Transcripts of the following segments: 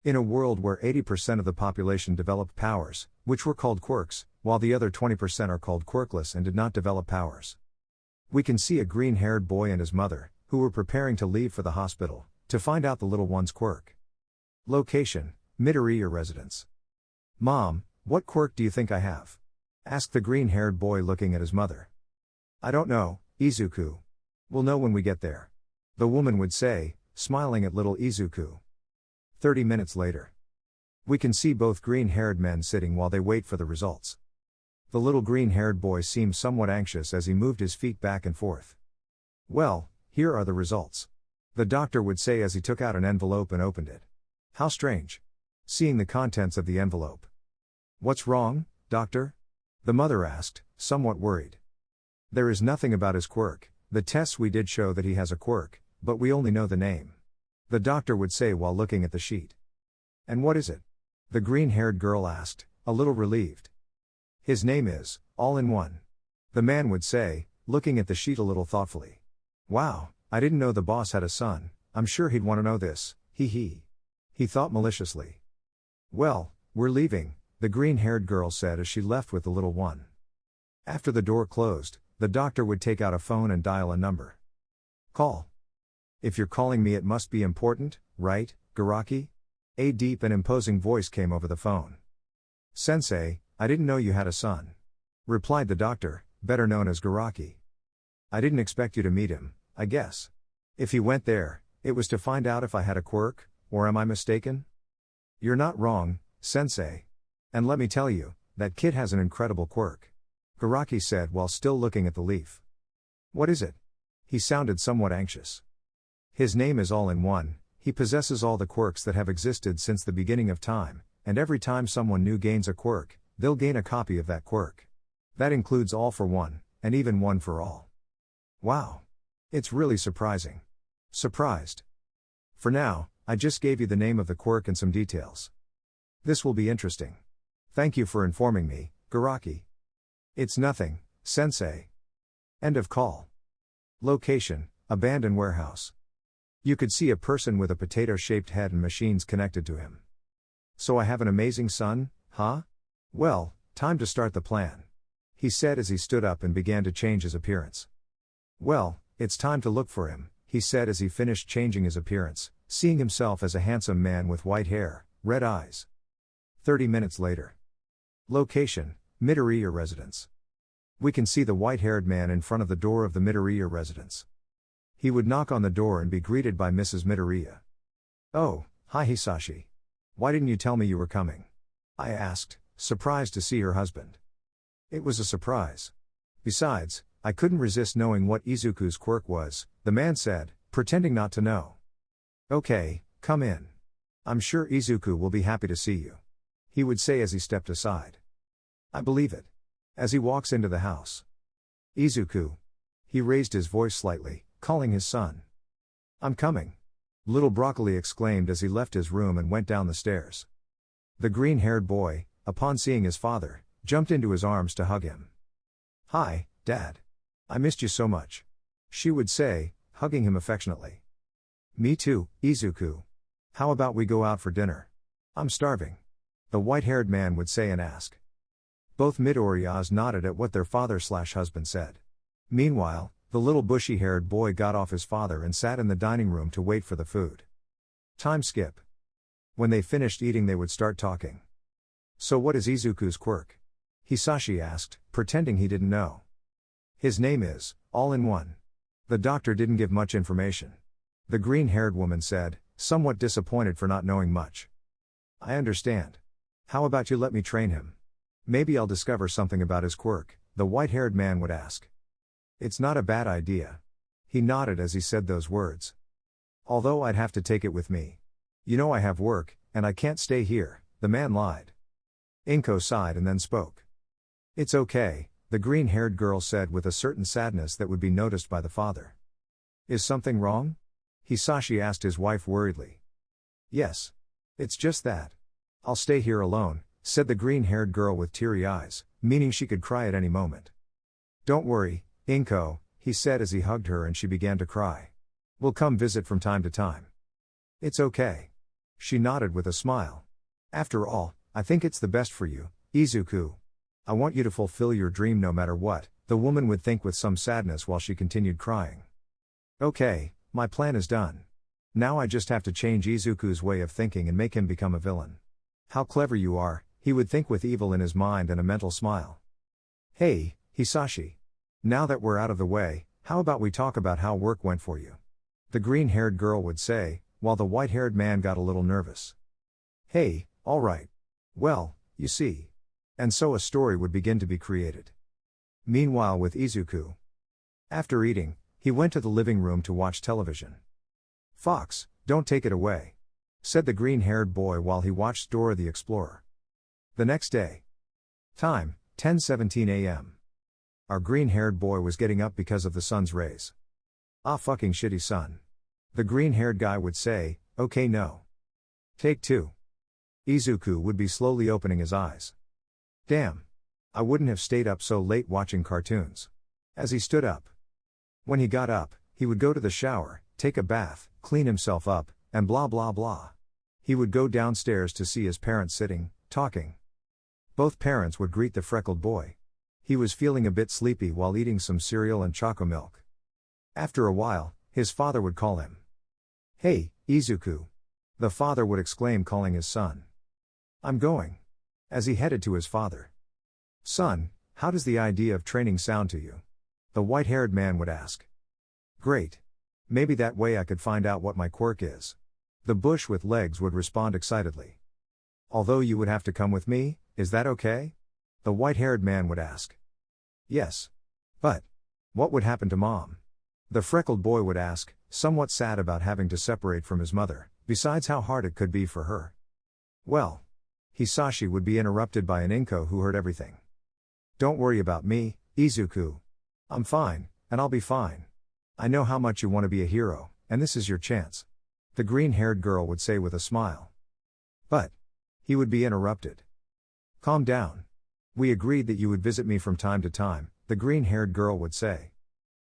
In a world where 80% of the population developed powers, which were called quirks, while the other 20% are called quirkless and did not develop powers. We can see a green-haired boy and his mother, who were preparing to leave for the hospital, to find out the little one's quirk. Location: Midoriya residence. Mom, what quirk do you think I have? Asked the green-haired boy looking at his mother. I don't know, Izuku. We'll know when we get there. The woman would say, smiling at little Izuku. 30 minutes later. We can see both green-haired men sitting while they wait for the results. The little green-haired boy seemed somewhat anxious as he moved his feet back and forth. Well, here are the results. The doctor would say as he took out an envelope and opened it. How strange. Seeing the contents of the envelope. What's wrong, doctor? The mother asked, somewhat worried. There is nothing about his quirk. The tests we did show that he has a quirk, but we only know the name. The doctor would say while looking at the sheet. And what is it? The green-haired girl asked, a little relieved. His name is, All-in-One. The man would say, looking at the sheet a little thoughtfully. Wow, I didn't know the boss had a son, I'm sure he'd want to know this, he thought maliciously. Well, we're leaving, the green-haired girl said as she left with the little one. After the door closed, the doctor would take out a phone and dial a number. Call. If you're calling me it must be important, right, Garaki? A deep and imposing voice came over the phone. Sensei, I didn't know you had a son. Replied the doctor, better known as Garaki. I didn't expect you to meet him, I guess. If he went there, it was to find out if I had a quirk, or am I mistaken? You're not wrong, Sensei. And let me tell you, that kid has an incredible quirk. Garaki said while still looking at the leaf. What is it? He sounded somewhat anxious. His name is All-in-One, he possesses all the quirks that have existed since the beginning of time, and every time someone new gains a quirk, they'll gain a copy of that quirk. That includes All for One, and even One for All. Wow. It's really surprising. Surprised. For now, I just gave you the name of the quirk and some details. This will be interesting. Thank you for informing me, Garaki. It's nothing, Sensei. End of call. Location: abandoned warehouse. You could see a person with a potato-shaped head and machines connected to him. So I have an amazing son, huh? Well, time to start the plan. He said as he stood up and began to change his appearance. Well, it's time to look for him, he said as he finished changing his appearance, seeing himself as a handsome man with white hair, red eyes. 30 minutes later. Location: Midoriya residence. We can see the white-haired man in front of the door of the Midoriya residence. He would knock on the door and be greeted by Mrs. Midoriya. Oh, hi Hisashi. Why didn't you tell me you were coming? I asked, surprised to see her husband. It was a surprise. Besides, I couldn't resist knowing what Izuku's quirk was, the man said, pretending not to know. Okay, come in. I'm sure Izuku will be happy to see you. He would say as he stepped aside. I believe it. As he walks into the house. Izuku. He raised his voice slightly, calling his son. I'm coming. Little Broccoli exclaimed as he left his room and went down the stairs. The green-haired boy, upon seeing his father, jumped into his arms to hug him. Hi, Dad. I missed you so much. She would say, hugging him affectionately. Me too, Izuku. How about we go out for dinner? I'm starving. The white-haired man would say and ask. Both Midoriyas nodded at what their father/husband said. Meanwhile, the little bushy-haired boy got off his father and sat in the dining room to wait for the food. Time skip. When they finished eating they would start talking. So what is Izuku's quirk? Hisashi asked, pretending he didn't know. His name is, All-in-One. The doctor didn't give much information. The green-haired woman said, somewhat disappointed for not knowing much. I understand. How about you let me train him? Maybe I'll discover something about his quirk, the white-haired man would ask. It's not a bad idea. He nodded as he said those words. Although I'd have to take it with me. You know I have work, and I can't stay here, the man lied. Inko sighed and then spoke. It's okay, the green-haired girl said with a certain sadness that would be noticed by the father. Is something wrong? Hisashi asked his wife worriedly. Yes. It's just that. I'll stay here alone, said the green-haired girl with teary eyes, meaning she could cry at any moment. Don't worry, Inko, he said as he hugged her and she began to cry. We'll come visit from time to time. It's okay. She nodded with a smile. After all, I think it's the best for you, Izuku. I want you to fulfill your dream no matter what, the woman would think with some sadness while she continued crying. Okay, my plan is done. Now I just have to change Izuku's way of thinking and make him become a villain. How clever you are, he would think with evil in his mind and a mental smile. Hey, Hisashi. Now that we're out of the way, how about we talk about how work went for you? The green-haired girl would say, while the white-haired man got a little nervous. Hey, all right. Well, you see. And so a story would begin to be created. Meanwhile with Izuku. After eating, he went to the living room to watch television. Fox, don't take it away, said the green-haired boy while he watched Dora the Explorer. The next day. Time, 10:17 a.m. Our green-haired boy was getting up because of the sun's rays. Ah fucking shitty sun. The green-haired guy would say, okay no. Take 2. Izuku would be slowly opening his eyes. Damn. I wouldn't have stayed up so late watching cartoons. As he stood up. When he got up, he would go to the shower, take a bath, clean himself up, and blah blah blah. He would go downstairs to see his parents sitting, talking. Both parents would greet the freckled boy. He was feeling a bit sleepy while eating some cereal and choco milk. After a while, his father would call him. Hey, Izuku. The father would exclaim, calling his son. I'm going. As he headed to his father. Son, how does the idea of training sound to you? The white-haired man would ask. Great. Maybe that way I could find out what my quirk is. The bush with legs would respond excitedly. Although you would have to come with me, is that okay? The white-haired man would ask. Yes. But what would happen to Mom? The freckled boy would ask, somewhat sad about having to separate from his mother, besides how hard it could be for her. Well. Hisashi would be interrupted by an Inko who heard everything. Don't worry about me, Izuku. I'm fine, and I'll be fine. I know how much you want to be a hero, and this is your chance. The green-haired girl would say with a smile. But. He would be interrupted. Calm down. We agreed that you would visit me from time to time, the green-haired girl would say.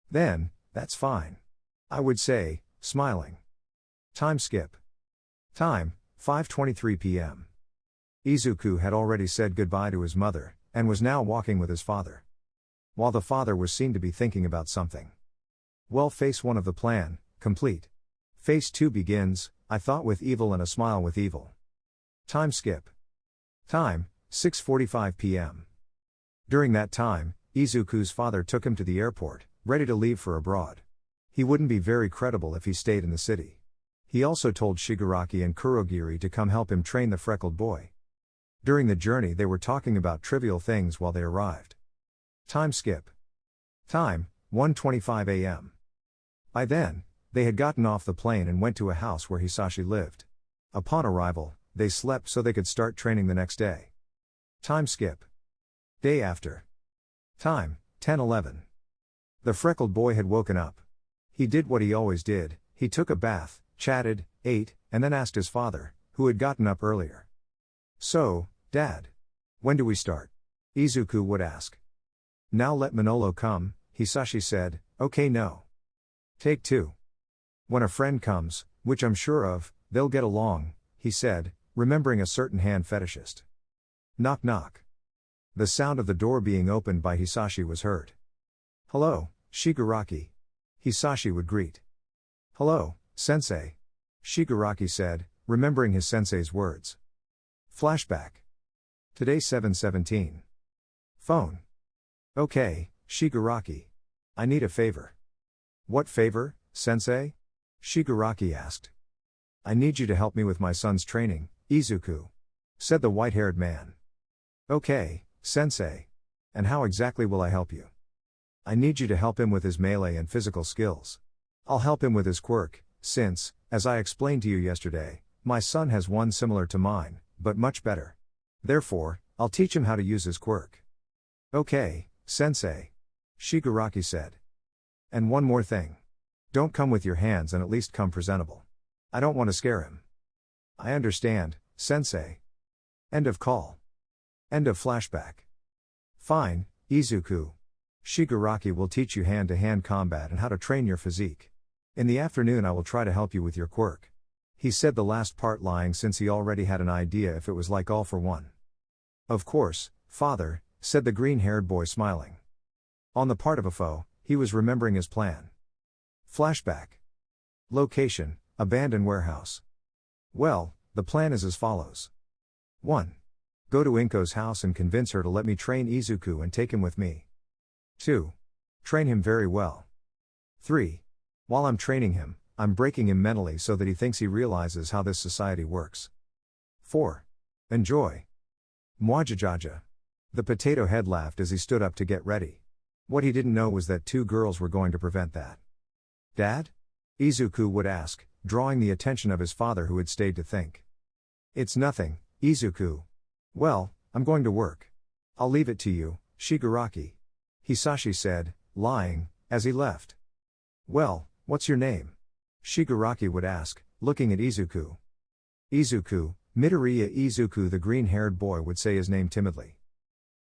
Then, that's fine. I would say, smiling. Time skip. Time, 5:23 p.m. Izuku had already said goodbye to his mother, and was now walking with his father. While the father was seen to be thinking about something. Well, phase 1 of the plan, complete. Phase 2 begins, I thought with evil and a smile with evil. Time skip. Time, 6:45 p.m. During that time, Izuku's father took him to the airport, ready to leave for abroad. He wouldn't be very credible if he stayed in the city. He also told Shigaraki and Kurogiri to come help him train the freckled boy. During the journey they were talking about trivial things while they arrived. Time skip. Time, 1:25 a.m. By then, they had gotten off the plane and went to a house where Hisashi lived. Upon arrival, they slept so they could start training the next day. Time skip. Day after. Time, 10:11. The freckled boy had woken up. He did what he always did, he took a bath, chatted, ate, and then asked his father, who had gotten up earlier. So, Dad. When do we start? Izuku would ask. Now let Manolo come, Hisashi said, okay no. Take 2. When a friend comes, which I'm sure of, they'll get along, he said, remembering a certain hand fetishist. Knock knock. The sound of the door being opened by Hisashi was heard. Hello, Shigaraki. Hisashi would greet. Hello, sensei. Shigaraki said, remembering his sensei's words. Flashback. Today 7:17. Phone. Okay, Shigaraki. I need a favor. What favor, sensei? Shigaraki asked. I need you to help me with my son's training, Izuku, said the white-haired man. Okay, sensei. And how exactly will I help you? I need you to help him with his melee and physical skills. I'll help him with his quirk, since, as I explained to you yesterday, my son has one similar to mine, but much better. Therefore, I'll teach him how to use his quirk. Okay, sensei. Shigaraki said. And one more thing. Don't come with your hands and at least come presentable. I don't want to scare him. I understand, sensei. End of call. End of flashback. Fine, Izuku. Shigaraki will teach you hand-to-hand combat and how to train your physique. In the afternoon I will try to help you with your quirk. He said the last part lying since he already had an idea if it was like all for one. Of course, father, said the green-haired boy smiling. On the part of a foe, he was remembering his plan. Flashback. Location, abandoned warehouse. Well, the plan is as follows. 1. Go to Inko's house and convince her to let me train Izuku and take him with me. 2. Train him very well. 3. While I'm training him, I'm breaking him mentally so that he thinks he realizes how this society works. 4. Enjoy. Mwajajaja. The potato head laughed as he stood up to get ready. What he didn't know was that 2 girls were going to prevent that. Dad? Izuku would ask, drawing the attention of his father who had stayed to think. It's nothing, Izuku. Well, I'm going to work. I'll leave it to you, Shigaraki. Hisashi said, lying, as he left. Well, what's your name? Shigaraki would ask, looking at Izuku. Izuku, Midoriya Izuku, the green-haired boy would say his name timidly.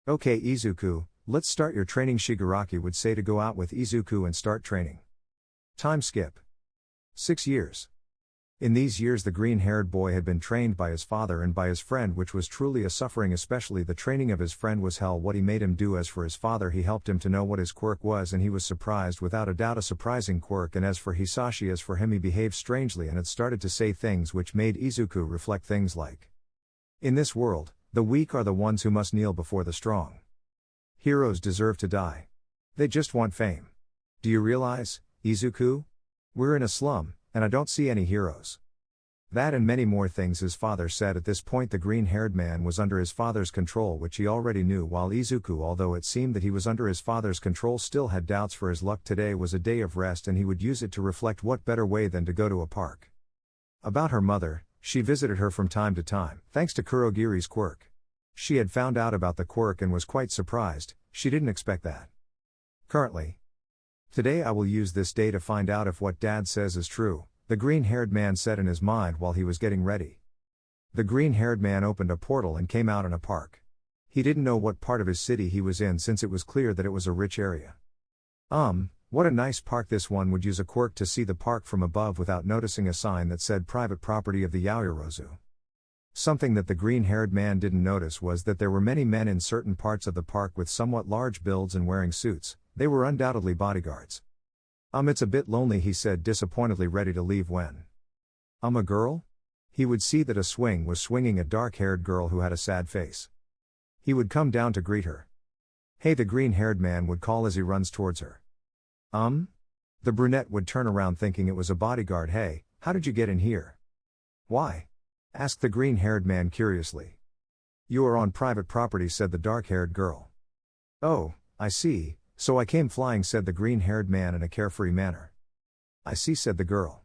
Okay Izuku, let's start your training, Shigaraki would say to go out with Izuku and start training. Time skip. 6 years. In these years the green-haired boy had been trained by his father and by his friend, which was truly a suffering, especially the training of his friend was hell. What he made him do. As for his father, he helped him to know what his quirk was, and he was surprised, without a doubt a surprising quirk. And as for Hisashi, as for him, he behaved strangely and had started to say things which made Izuku reflect things like, in this world, the weak are the ones who must kneel before the strong. Heroes deserve to die. They just want fame. Do you realize, Izuku? We're in a slum, and I don't see any heroes. That and many more things his father said. At this point the green-haired man was under his father's control, which he already knew, while Izuku, although it seemed that he was under his father's control, still had doubts for his luck. Today was a day of rest and he would use it to reflect. What better way than to go to a park. About her mother, she visited her from time to time, thanks to Kurogiri's quirk. She had found out about the quirk and was quite surprised, she didn't expect that. Currently. Today I will use this day to find out if what Dad says is true, the green-haired man said in his mind while he was getting ready. The green-haired man opened a portal and came out in a park. He didn't know what part of his city he was in, since it was clear that it was a rich area. What a nice park. This one would use a quirk to see the park from above without noticing a sign that said private property of the Yaoyorozu. Something that the green-haired man didn't notice was that there were many men in certain parts of the park with somewhat large builds and wearing suits. They were undoubtedly bodyguards. It's a bit lonely, he said disappointedly, ready to leave when. A girl? He would see that a swing was swinging a dark-haired girl who had a sad face. He would come down to greet her. Hey, the green-haired man would call as he runs towards her. The brunette would turn around thinking it was a bodyguard. Hey, how did you get in here? Why? Asked the green-haired man curiously. You are on private property, said the dark-haired girl. Oh, I see. So I came flying, said the green-haired man in a carefree manner. I see, said the girl.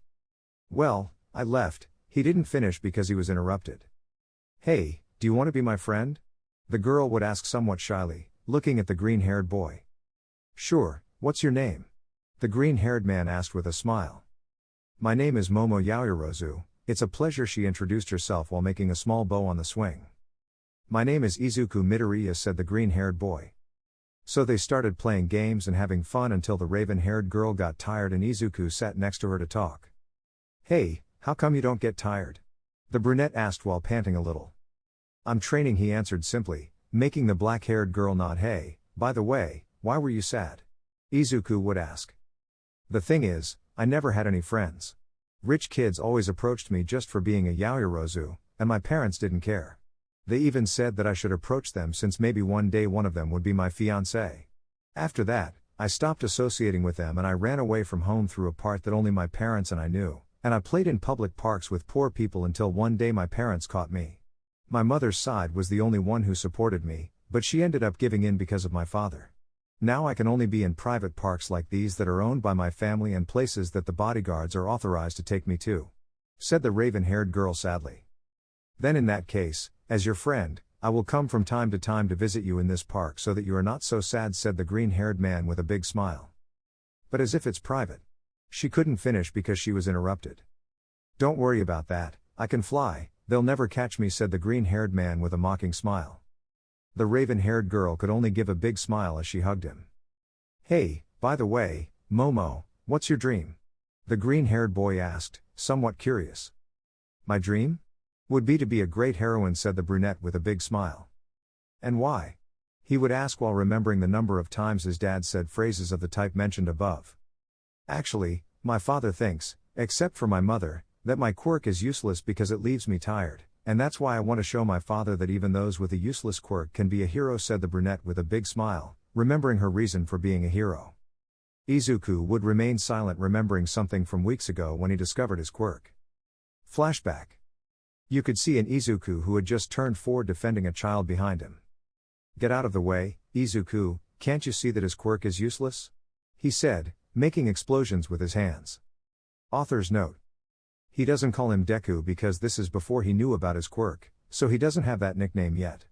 Well, I left. He didn't finish because he was interrupted. Hey, do you want to be my friend? The girl would ask somewhat shyly, looking at the green-haired boy. Sure, what's your name? The green-haired man asked with a smile. My name is Momo Yaoyorozu, it's a pleasure, she introduced herself while making a small bow on the swing. My name is Izuku Midoriya, said the green-haired boy. So they started playing games and having fun until the raven-haired girl got tired and Izuku sat next to her to talk. Hey, how come you don't get tired? The brunette asked while panting a little. I'm training, he answered simply, making the black-haired girl nod. Hey, by the way, why were you sad? Izuku would ask. The thing is, I never had any friends. Rich kids always approached me just for being a Yaoyorozu, and my parents didn't care. They even said that I should approach them since maybe one day one of them would be my fiancé. After that, I stopped associating with them and I ran away from home through a part that only my parents and I knew, and I played in public parks with poor people until one day my parents caught me. My mother's side was the only one who supported me, but she ended up giving in because of my father. Now I can only be in private parks like these that are owned by my family and places that the bodyguards are authorized to take me to, said the raven-haired girl sadly. Then in that case, as your friend, I will come from time to visit you in this park so that you are not so sad, said the green-haired man with a big smile. But as if it's private. She couldn't finish because she was interrupted. Don't worry about that, I can fly, they'll never catch me, said the green-haired man with a mocking smile. The raven-haired girl could only give a big smile as she hugged him. Hey, by the way, Momo, what's your dream? The green-haired boy asked, somewhat curious. My dream? Would be to be a great heroine, said the brunette with a big smile. And why? He would ask while remembering the number of times his dad said phrases of the type mentioned above. Actually, my father thinks, except for my mother, that my quirk is useless because it leaves me tired, and that's why I want to show my father that even those with a useless quirk can be a hero, said the brunette with a big smile, remembering her reason for being a hero. Izuku would remain silent, remembering something from weeks ago when he discovered his quirk. Flashback. You could see an Izuku who had just turned 4 defending a child behind him. Get out of the way, Izuku, can't you see that his quirk is useless? He said, making explosions with his hands. Author's note. He doesn't call him Deku because this is before he knew about his quirk, so he doesn't have that nickname yet.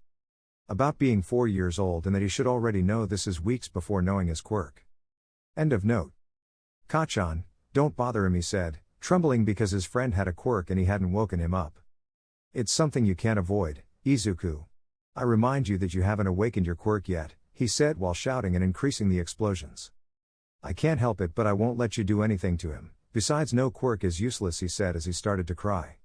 About being 4 years old and that he should already know this is weeks before knowing his quirk. End of note. Kachan, don't bother him, he said, trembling because his friend had a quirk and he hadn't woken him up. It's something you can't avoid, Izuku. I remind you that you haven't awakened your quirk yet, he said while shouting and increasing the explosions. I can't help it, but I won't let you do anything to him. Besides, no quirk is useless, he said as he started to cry.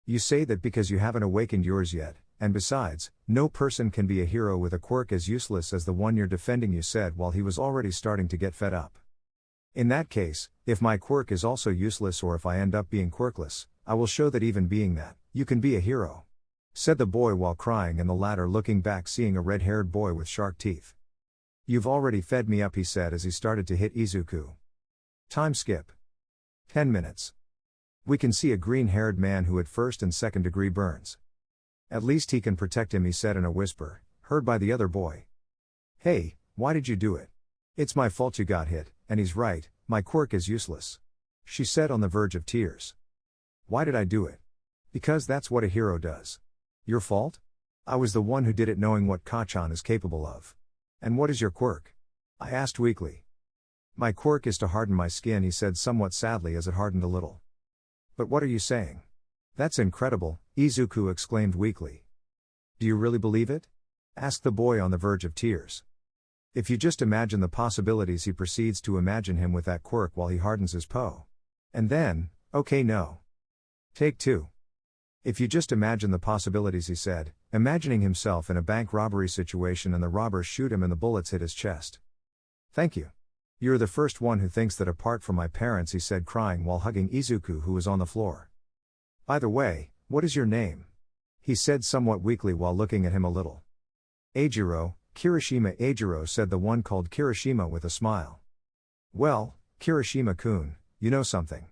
You say that because you haven't awakened yours yet, and besides, no person can be a hero with a quirk as useless as the one you're defending, you said while he was already starting to get fed up. In that case, if my quirk is also useless or if I end up being quirkless, I will show that even being that, you can be a hero, said the boy while crying, and the latter looking back seeing a red-haired boy with shark teeth. You've already fed me up, he said as he started to hit Izuku. Time skip. 10 minutes. We can see a green-haired man who had 1st and 2nd degree burns. At least he can protect him, he said in a whisper, heard by the other boy. Hey, why did you do it? It's my fault you got hit, and he's right, my quirk is useless, she said on the verge of tears. Why did I do it? Because that's what a hero does. Your fault? I was the one who did it, knowing what Kachan is capable of. And what is your quirk? I asked weakly. My quirk is to harden my skin, he said somewhat sadly as it hardened a little. But what are you saying? That's incredible, Izuku exclaimed weakly. Do you really believe it? Asked the boy on the verge of tears. If you just imagine the possibilities, he proceeds to imagine him with that quirk while he hardens his po. And then, okay, no. Take 2. If you just imagine the possibilities, he said, imagining himself in a bank robbery situation and the robbers shoot him and the bullets hit his chest. Thank you. You're the first one who thinks that, apart from my parents, he said, crying while hugging Izuku, who was on the floor. By the way, what is your name? He said somewhat weakly while looking at him a little. Eijiro, Kirishima. Eijiro, said the one called Kirishima with a smile. Well, Kirishima-kun, you know something.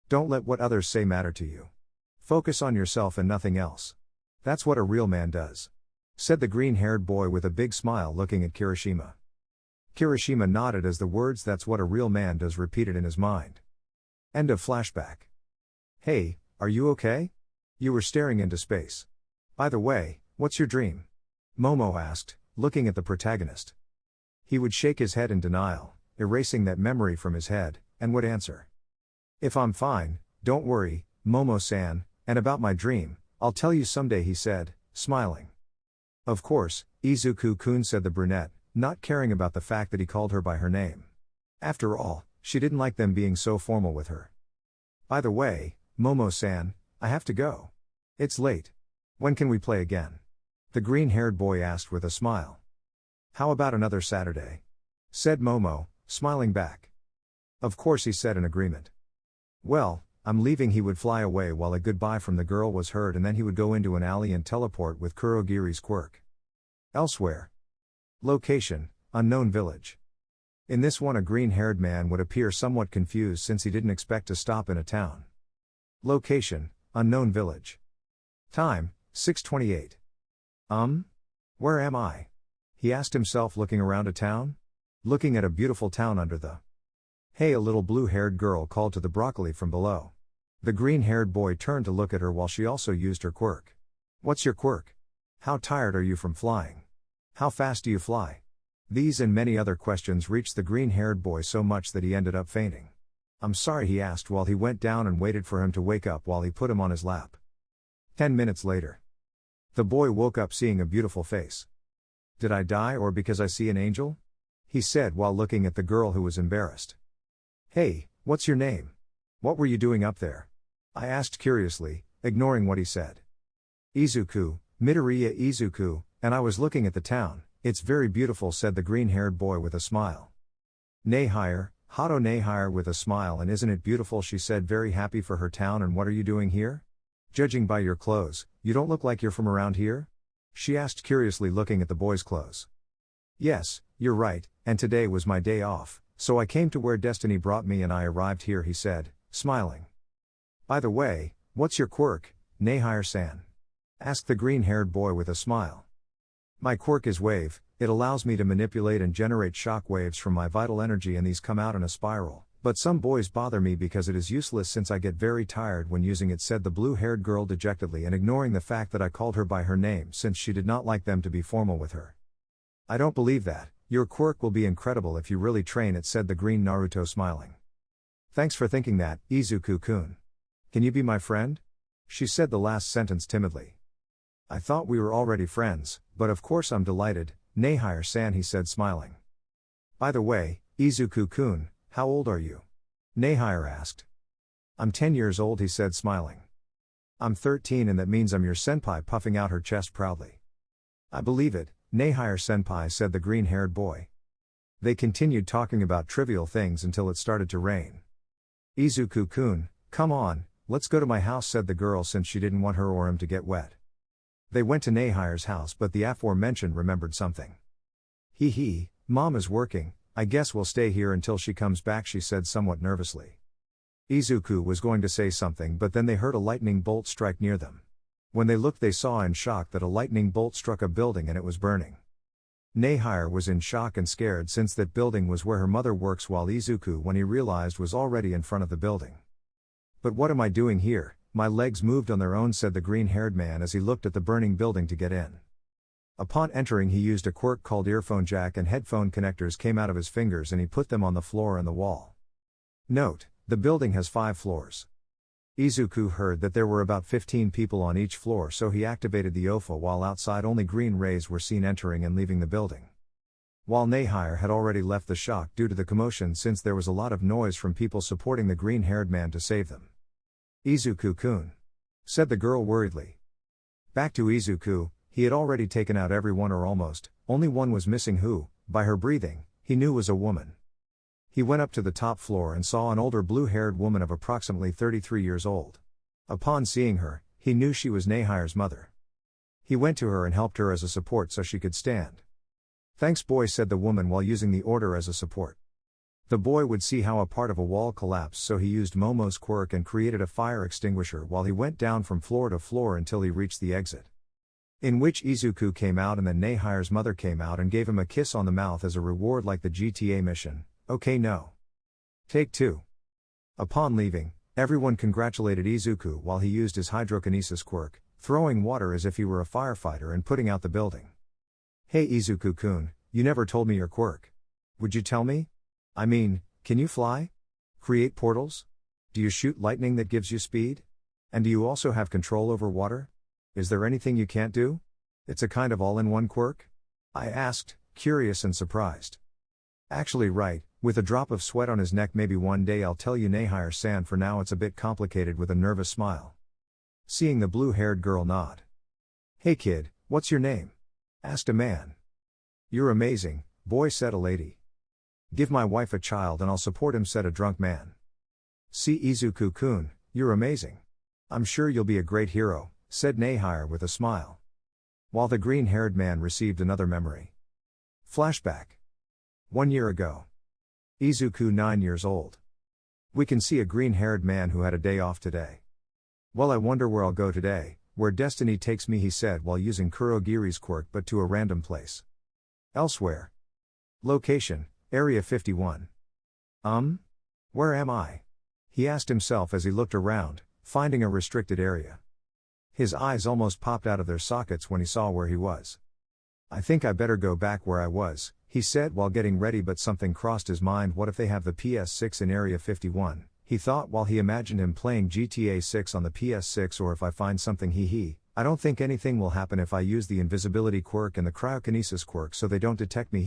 Don't let what others say matter to you. Focus on yourself and nothing else. That's what a real man does, said the green-haired boy with a big smile looking at Kirishima. Kirishima nodded as the words "that's what a real man does" repeated in his mind. End of flashback. Hey, are you okay? You were staring into space. By the way, what's your dream? Momo asked, looking at the protagonist. He would shake his head in denial, erasing that memory from his head, and would answer. If I'm fine, don't worry, Momo-san, and about my dream, I'll tell you someday, he said, smiling. Of course, Izuku-kun, said the brunette, not caring about the fact that he called her by her name. After all, she didn't like them being so formal with her. By the way, Momo-san, I have to go. It's late. When can we play again? The green-haired boy asked with a smile. How about another Saturday? Said Momo, smiling back. Of course, he said in agreement. Well, I'm leaving. He would fly away while a goodbye from the girl was heard, and then he would go into an alley and teleport with Kurogiri's quirk. Elsewhere. Location, unknown village. In this one, a green-haired man would appear somewhat confused since he didn't expect to stop in a town. Location, unknown village. Time, 6:28. Where am I? He asked himself, looking around a town? Looking at a beautiful town under the... Hey, a little blue-haired girl called to the broccoli from below. The green-haired boy turned to look at her while she also used her quirk. What's your quirk? How tired are you from flying? How fast do you fly? These and many other questions reached the green-haired boy so much that he ended up fainting. I'm sorry, he asked while he went down and waited for him to wake up while he put him on his lap. 10 minutes later. The boy woke up seeing a beautiful face. Did I die, or because I see an angel? He said while looking at the girl who was embarrassed. Hey, what's your name? What were you doing up there? I asked curiously, ignoring what he said. Izuku, Midoriya Izuku, and I was looking at the town. It's very beautiful, said the green-haired boy with a smile. Nehire, Hato Nehire with a smile, and isn't it beautiful, she said, very happy for her town. And what are you doing here? Judging by your clothes, you don't look like you're from around here? She asked curiously, looking at the boy's clothes. Yes, you're right, and today was my day off, so I came to where destiny brought me and I arrived here, he said, smiling. By the way, what's your quirk, Nehire-san? Asked the green-haired boy with a smile. My quirk is wave. It allows me to manipulate and generate shock waves from my vital energy, and these come out in a spiral, but some boys bother me because it is useless since I get very tired when using it, said the blue-haired girl dejectedly, and ignoring the fact that I called her by her name since she did not like them to be formal with her. I don't believe that. Your quirk will be incredible if you really train it, said the green Naruto, smiling. Thanks for thinking that, Izuku-kun. Can you be my friend? She said the last sentence timidly. I thought we were already friends, but of course I'm delighted, Nehire-san, he said, smiling. By the way, Izuku-kun, how old are you? Nehire asked. I'm 10 years old, he said, smiling. I'm 13, and that means I'm your senpai, puffing out her chest proudly. I believe it, Nehire-senpai, said the green-haired boy. They continued talking about trivial things until it started to rain. Izuku-kun, come on, let's go to my house, said the girl, since she didn't want her or him to get wet. They went to Nehire's house, but the aforementioned remembered something. Hee, Mom is working, I guess we'll stay here until she comes back, she said somewhat nervously. Izuku was going to say something, but then they heard a lightning bolt strike near them. When they looked, they saw in shock that a lightning bolt struck a building and it was burning. Nehire was in shock and scared since that building was where her mother works, while Izuku, when he realized, was already in front of the building. But what am I doing here? My legs moved on their own, said the green-haired man as he looked at the burning building to get in. Upon entering, he used a quirk called earphone jack, and headphone connectors came out of his fingers and he put them on the floor and the wall. Note, the building has 5 floors. Izuku heard that there were about 15 people on each floor, so he activated the OFA, while outside only green rays were seen entering and leaving the building. While Nehire had already left the shock due to the commotion, since there was a lot of noise from people supporting the green-haired man to save them. Izuku-kun, said the girl worriedly. Back to Izuku, he had already taken out everyone, or almost, only one was missing who, by her breathing, he knew was a woman. He went up to the top floor and saw an older blue-haired woman of approximately 33 years old. Upon seeing her, he knew she was Nehire's mother. He went to her and helped her as a support so she could stand. Thanks, boy, said the woman while using the order as a support. The boy would see how a part of a wall collapsed, so he used Momo's quirk and created a fire extinguisher while he went down from floor to floor until he reached the exit. In which Izuku came out, and then Nehire's mother came out and gave him a kiss on the mouth as a reward, like the GTA mission. Okay, no. Take 2. Upon leaving, everyone congratulated Izuku while he used his hydrokinesis quirk, throwing water as if he were a firefighter and putting out the building. Hey Izuku-kun, you never told me your quirk. Would you tell me? I mean, can you fly? Create portals? Do you shoot lightning that gives you speed? And do you also have control over water? Is there anything you can't do? It's a kind of all-in-one quirk? I asked, curious and surprised. Actually, right, with a drop of sweat on his neck, maybe one day I'll tell you, Nehire-san, for now it's a bit complicated, with a nervous smile. Seeing the blue-haired girl nod. Hey kid, what's your name? Asked a man. You're amazing, boy, said a lady. Give my wife a child and I'll support him, said a drunk man. See Izuku-kun, you're amazing. I'm sure you'll be a great hero, said Nehire with a smile. While the green-haired man received another memory. Flashback. 1 year ago. Izuku 9 years old. We can see a green-haired man who had a day off today. Well, I wonder where I'll go today, where destiny takes me, he said while using Kurogiri's quirk, but to a random place. Elsewhere. Location, Area 51. Where am I? He asked himself as he looked around, finding a restricted area. His eyes almost popped out of their sockets when he saw where he was. I think I better go back where I was, he said while getting ready, but something crossed his mind. What if they have the PS6 in Area 51? He thought while he imagined him playing GTA 6 on the PS6. Or if I find something, I don't think anything will happen if I use the invisibility quirk and the cryokinesis quirk so they don't detect me,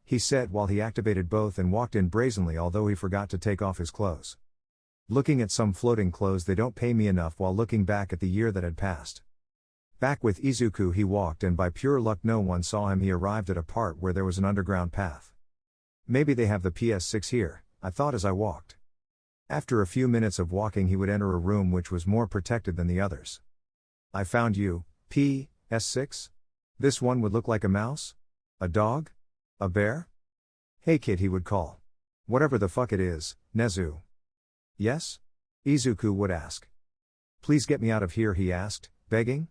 he said while he activated both and walked in brazenly, although he forgot to take off his clothes. Looking at some floating clothes they don't pay me enough while looking back at the year that had passed. Back with Izuku he walked and by pure luck no one saw him. He arrived at a part where there was an underground path. Maybe they have the PS6 here, I thought as I walked. After a few minutes of walking he would enter a room which was more protected than the others. I found you, PS6? This one would look like a mouse? A dog? A bear? Hey kid he would call. Whatever the fuck it is, Nezu. Yes? Izuku would ask. Please get me out of here he asked, begging.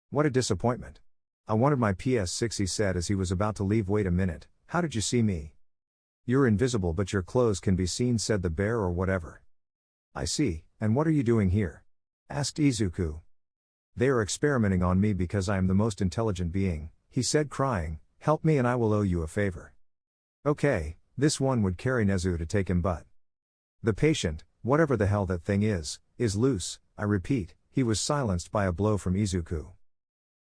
What a disappointment. I wanted my PS6 he said as he was about to leave. Wait a minute, how did you see me? You're invisible but your clothes can be seen said the bear or whatever. I see, and what are you doing here? Asked Izuku. They are experimenting on me because I am the most intelligent being, he said crying, help me and I will owe you a favor. Okay, this one would carry Nezu to take him but. The patient, whatever the hell that thing is loose, I repeat, he was silenced by a blow from Izuku.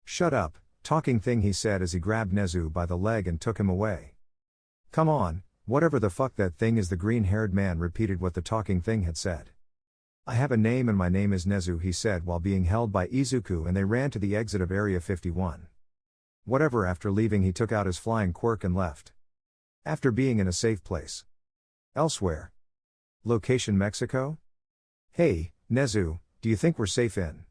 Shut up, talking thing he said as he grabbed Nezu by the leg and took him away. Come on, whatever the fuck that thing is the green-haired man repeated what the talking thing had said. I have a name and my name is Nezu he said while being held by Izuku and they ran to the exit of Area 51. Whatever after leaving he took out his flying quirk and left. After being in a safe place. Elsewhere. Location Mexico? Hey, Nezu, do you think we're safe in?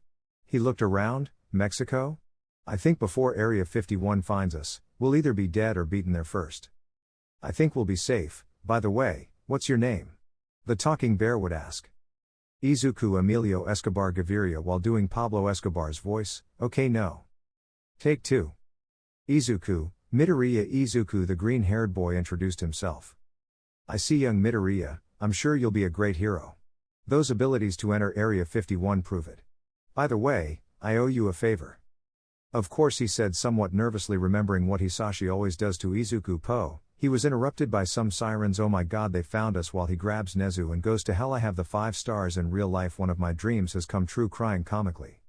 He looked around, Mexico? I think before Area 51 finds us, we'll either be dead or beaten there first. I think we'll be safe. By the way, what's your name? The talking bear would ask. Izuku Emilio Escobar Gaviria while doing Pablo Escobar's voice, okay no. Take 2. Izuku, Midoriya Izuku the green-haired boy introduced himself. I see young Midoriya, I'm sure you'll be a great hero. Those abilities to enter Area 51 prove it. By the way, I owe you a favor. Of course he said somewhat nervously remembering what Hisashi always does to Izuku Po. He was interrupted by some sirens. Oh my god they found us while he grabs Nezu and goes to hell. I have the 5 stars in real life. One of my dreams has come true crying comically.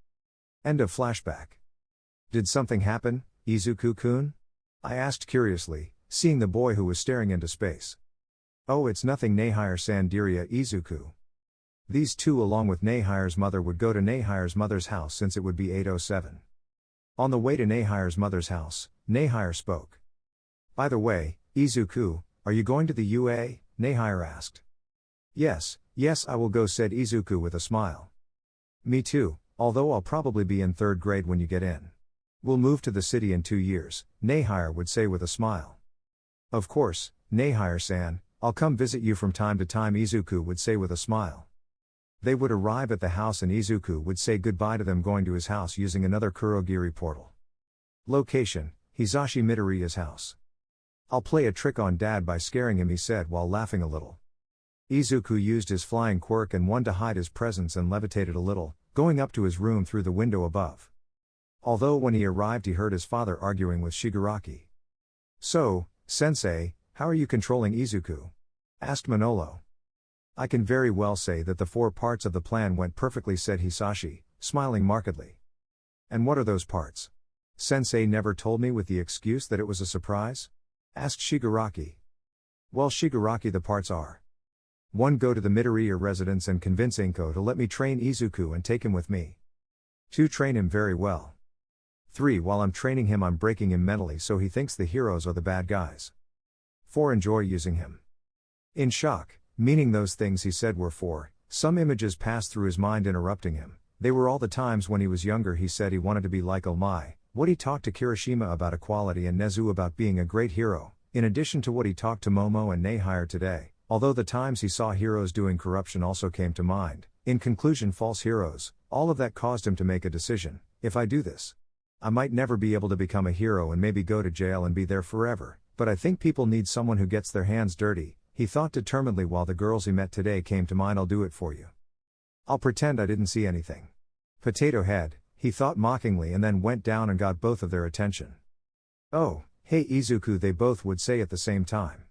End of flashback. Did something happen, Izuku-kun? I asked curiously, seeing the boy who was staring into space. Oh it's nothing Nehire-san Diria Izuku. These two along with Nehire's mother would go to Nehire's mother's house since it would be 8:07. On the way to Nehire's mother's house, Nehire spoke. By the way, Izuku, are you going to the UA? Nehire asked. Yes I will go said Izuku with a smile. Me too, although I'll probably be in 3rd grade when you get in. We'll move to the city in 2 years, Nehire would say with a smile. Of course, Nehire-san, I'll come visit you from time to time Izuku would say with a smile. They would arrive at the house and Izuku would say goodbye to them going to his house using another Kurogiri portal. Location, Hisashi Midoriya's house. I'll play a trick on dad by scaring him he said while laughing a little. Izuku used his flying quirk and won to hide his presence and levitated a little, going up to his room through the window above. Although when he arrived he heard his father arguing with Shigaraki. So, sensei, how are you controlling Izuku? Asked Manolo. I can very well say that the 4 parts of the plan went perfectly said Hisashi, smiling markedly. And what are those parts? Sensei never told me with the excuse that it was a surprise? Asked Shigaraki. Well Shigaraki the parts are. 1. Go to the Midoriya residence and convince Inko to let me train Izuku and take him with me. 2. Train him very well. 3. While I'm training him I'm breaking him mentally so he thinks the heroes are the bad guys. 4. Enjoy using him. In shock, meaning those things he said were 4, some images passed through his mind interrupting him. They were all the times when he was younger he said he wanted to be like Olmai, what he talked to Kirishima about equality and Nezu about being a great hero, in addition to what he talked to Momo and Nehire today, although the times he saw heroes doing corruption also came to mind. In conclusion false heroes, all of that caused him to make a decision. If I do this, I might never be able to become a hero and maybe go to jail and be there forever, but I think people need someone who gets their hands dirty, he thought determinedly while the girls he met today came to mind. I'll do it for you. I'll pretend I didn't see anything. Potato head, he thought mockingly and then went down and got both of their attention. Oh, hey Izuku they both would say at the same time.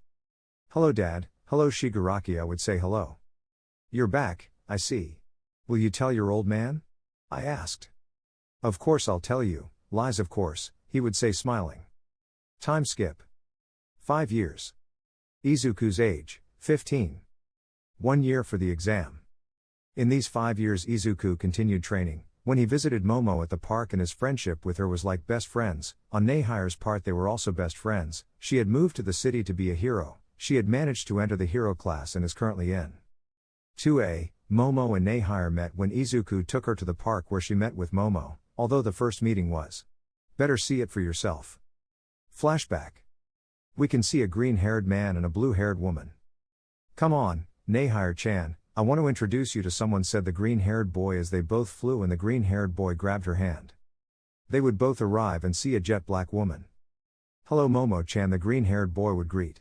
Hello dad, hello Shigaraki I would say hello. You're back, I see. Will you tell your old man? I asked. Of course I'll tell you, lies of course, he would say smiling. Time skip. 5 years. Izuku's age, 15. 1 year for the exam. In these 5 years Izuku continued training. When he visited Momo at the park and his friendship with her was like best friends, on Neihire's part they were also best friends. She had moved to the city to be a hero, she had managed to enter the hero class and is currently in 2A. Momo and Neihire met when Izuku took her to the park where she met with Momo, although the first meeting was. Better see it for yourself. Flashback. We can see a green-haired man and a blue-haired woman. Come on, Neihire-chan, I want to introduce you to someone, said the green-haired boy as they both flew and the green-haired boy grabbed her hand. They would both arrive and see a jet-black woman. Hello Momo-chan, the green-haired boy would greet.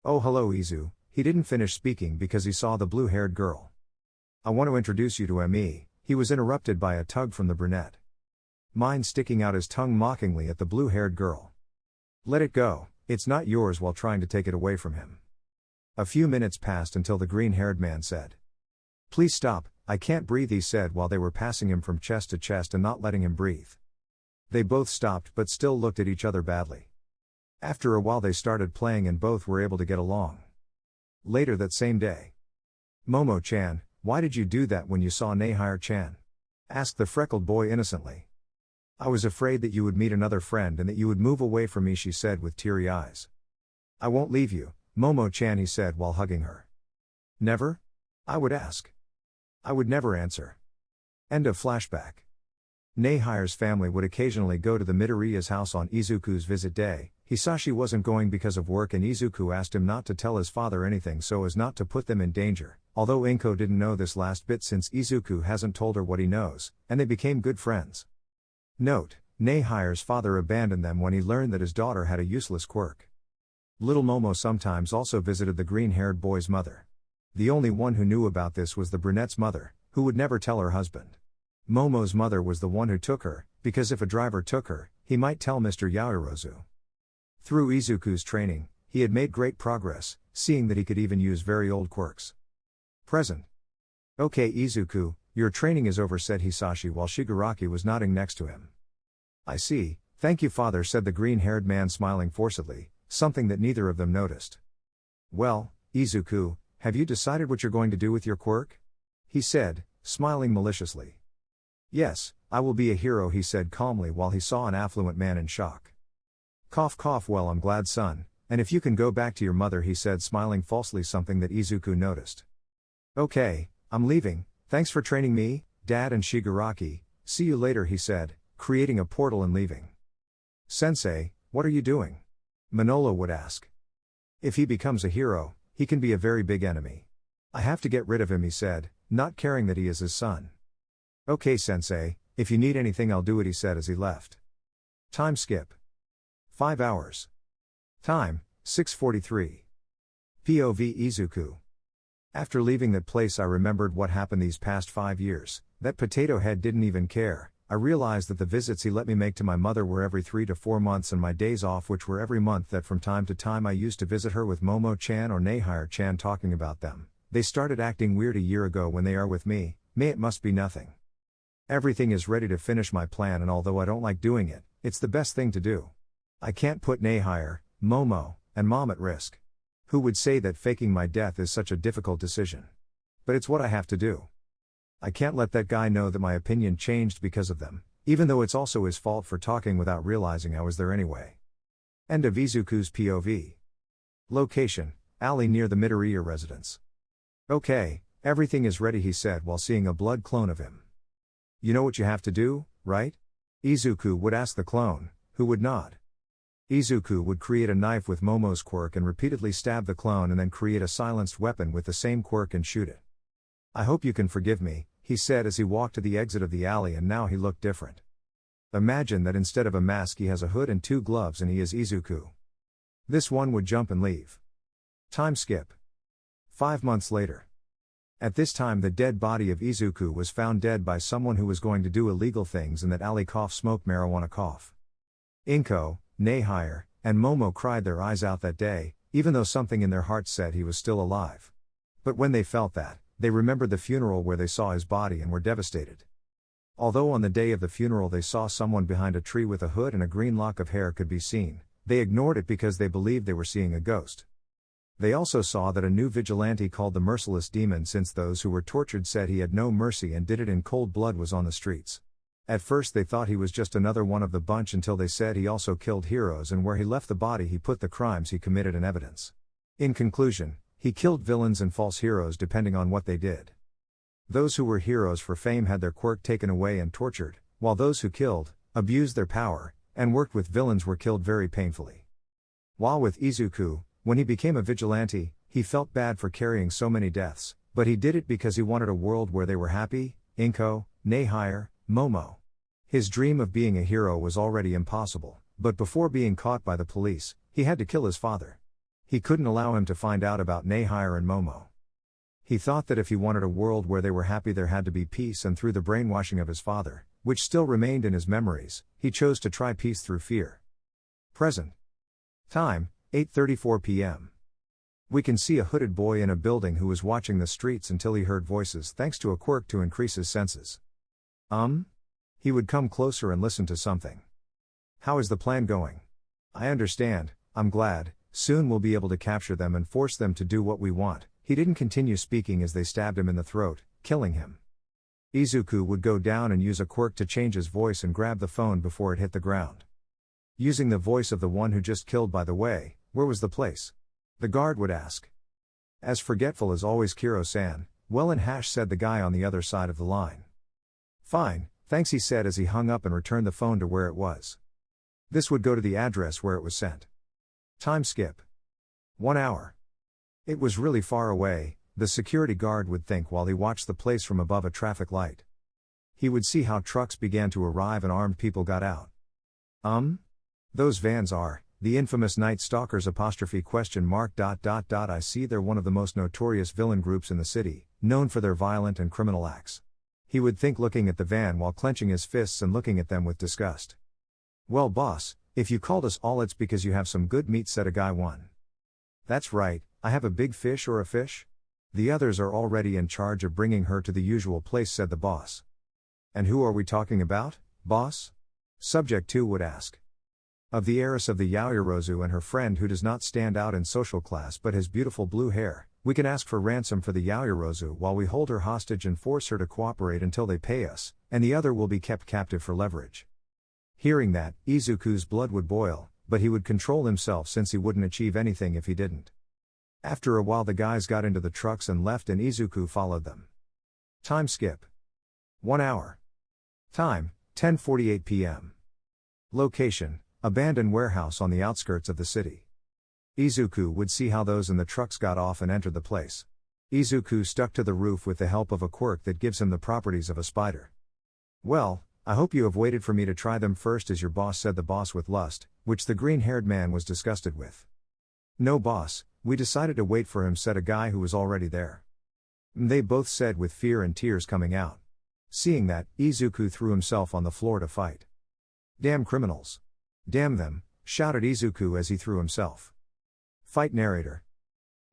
Oh hello Izu, he didn't finish speaking because he saw the blue-haired girl. I want to introduce you to Me, he was interrupted by a tug from the brunette. Mine sticking out his tongue mockingly at the blue-haired girl. Let it go, it's not yours, while trying to take it away from him. A few minutes passed until the green-haired man said. Please stop, I can't breathe, he said while they were passing him from chest to chest and not letting him breathe. They both stopped but still looked at each other badly. After a while they started playing and both were able to get along. Later that same day. Momo-chan, why did you do that when you saw Neihire-chan? Asked the freckled boy innocently. I was afraid that you would meet another friend and that you would move away from me, she said with teary eyes. I won't leave you, Momo-chan, he said while hugging her. Never? I would ask. I would never answer. End of flashback. Neihire's family would occasionally go to the Midoriya's house on Izuku's visit day. Hisashi wasn't going because of work and Izuku asked him not to tell his father anything so as not to put them in danger, although Inko didn't know this last bit since Izuku hasn't told her what he knows, and they became good friends. Note, Neihire's father abandoned them when he learned that his daughter had a useless quirk. Little Momo sometimes also visited the green-haired boy's mother. The only one who knew about this was the brunette's mother, who would never tell her husband. Momo's mother was the one who took her, because if a driver took her, he might tell Mr. Yaoyorozu. Through Izuku's training, he had made great progress, seeing that he could even use very old quirks. Present. Okay Izuku, your training is over, said Hisashi while Shigaraki was nodding next to him. I see, thank you father, said the green-haired man smiling forcedly, something that neither of them noticed. Well, Izuku, have you decided what you're going to do with your quirk? He said, smiling maliciously. Yes, I will be a hero, he said calmly while he saw an affluent man in shock. Cough cough, well I'm glad son, and if you can go back to your mother, he said smiling falsely, something that Izuku noticed. Okay, I'm leaving, thanks for training me, Dad and Shigaraki, see you later, he said, creating a portal and leaving. Sensei, what are you doing? Manolo would ask. If he becomes a hero, he can be a very big enemy. I have to get rid of him, he said, not caring that he is his son. Okay sensei, if you need anything I'll do it, he said as he left. Time skip. 5 hours. Time, 6:43. POV Izuku. After leaving that place I remembered what happened these past 5 years, that potato head didn't even care. I realized that the visits he let me make to my mother were every 3 to 4 months and my days off which were every month, that from time to time I used to visit her with Momo-chan or Neihire-chan talking about them. They started acting weird a year ago when they are with me, it must be nothing. Everything is ready to finish my plan and although I don't like doing it, it's the best thing to do. I can't put Neihire, Momo, and Mom at risk. Who would say that faking my death is such a difficult decision? But it's what I have to do. I can't let that guy know that my opinion changed because of them, even though it's also his fault for talking without realizing I was there anyway. End of Izuku's POV. Location, alley near the Midoriya residence. Okay, everything is ready, he said while seeing a blood clone of him. You know what you have to do, right? Izuku would ask the clone, who would nod. Izuku would create a knife with Momo's quirk and repeatedly stab the clone and then create a silenced weapon with the same quirk and shoot it. I hope you can forgive me, he said as he walked to the exit of the alley, and now he looked different. Imagine that instead of a mask he has a hood and 2 gloves and he is Izuku. This one would jump and leave. Time skip. 5 months later. At this time the dead body of Izuku was found dead by someone who was going to do illegal things and that alley smoked marijuana. Inko, Neihire, and Momo cried their eyes out that day, even though something in their hearts said he was still alive. But when they felt that, they remembered the funeral where they saw his body and were devastated. Although on the day of the funeral they saw someone behind a tree with a hood and a green lock of hair could be seen, they ignored it because they believed they were seeing a ghost. They also saw that a new vigilante called the Merciless Demon, since those who were tortured said he had no mercy and did it in cold blood, was on the streets. At first they thought he was just another one of the bunch until they said he also killed heroes, and where he left the body he put the crimes he committed in evidence. In conclusion, he killed villains and false heroes depending on what they did. Those who were heroes for fame had their quirk taken away and tortured, while those who killed, abused their power, and worked with villains were killed very painfully. While with Izuku, when he became a vigilante, he felt bad for carrying so many deaths, but he did it because he wanted a world where they were happy. Inko, Nehire, Momo. His dream of being a hero was already impossible, but before being caught by the police, he had to kill his father. He couldn't allow him to find out about Nehire and Momo. He thought that if he wanted a world where they were happy there had to be peace, and through the brainwashing of his father, which still remained in his memories, he chose to try peace through fear. Present time, 8:34 p.m. We can see a hooded boy in a building who was watching the streets until he heard voices thanks to a quirk to increase his senses. He would come closer and listen to something. How is the plan going? I understand, I'm glad, soon we'll be able to capture them and force them to do what we want. He didn't continue speaking as they stabbed him in the throat, killing him. Izuku would go down and use a quirk to change his voice and grab the phone before it hit the ground. Using the voice of the one who just killed, by the way, where was the place? The guard would ask. As forgetful as always, Kiro-san, well and said the guy on the other side of the line. Fine, thanks, he said as he hung up and returned the phone to where it was. This would go to the address where it was sent. Time skip. 1 hour. It was really far away, the security guard would think while he watched the place from above a traffic light. He would see how trucks began to arrive and armed people got out. Those vans are the infamous Night Stalkers I see they're one of the most notorious villain groups in the city, known for their violent and criminal acts. He would think, looking at the van while clenching his fists and looking at them with disgust. Well boss, if you called us all it's because you have some good meat, said a guy one. That's right, I have a big fish or a fish? The others are already in charge of bringing her to the usual place, said the boss. And who are we talking about, boss? Subject 2 would ask. Of the heiress of the Yaoyorozu and her friend who does not stand out in social class but has beautiful blue hair. We can ask for ransom for the Yaoyorozu while we hold her hostage and force her to cooperate until they pay us, and the other will be kept captive for leverage. Hearing that, Izuku's blood would boil, but he would control himself since he wouldn't achieve anything if he didn't. After a while the guys got into the trucks and left and Izuku followed them. Time skip. 1 hour. Time, 10:48 p.m. Location, abandoned warehouse on the outskirts of the city. Izuku would see how those in the trucks got off and entered the place. Izuku stuck to the roof with the help of a quirk that gives him the properties of a spider. Well, I hope you have waited for me to try them first as your boss, said the boss with lust, which the green-haired man was disgusted with. No boss, we decided to wait for him, said a guy who was already there. They both said with fear and tears coming out. Seeing that, Izuku threw himself on the floor to fight. Damn criminals. Damn them, shouted Izuku as he threw himself. Fight narrator.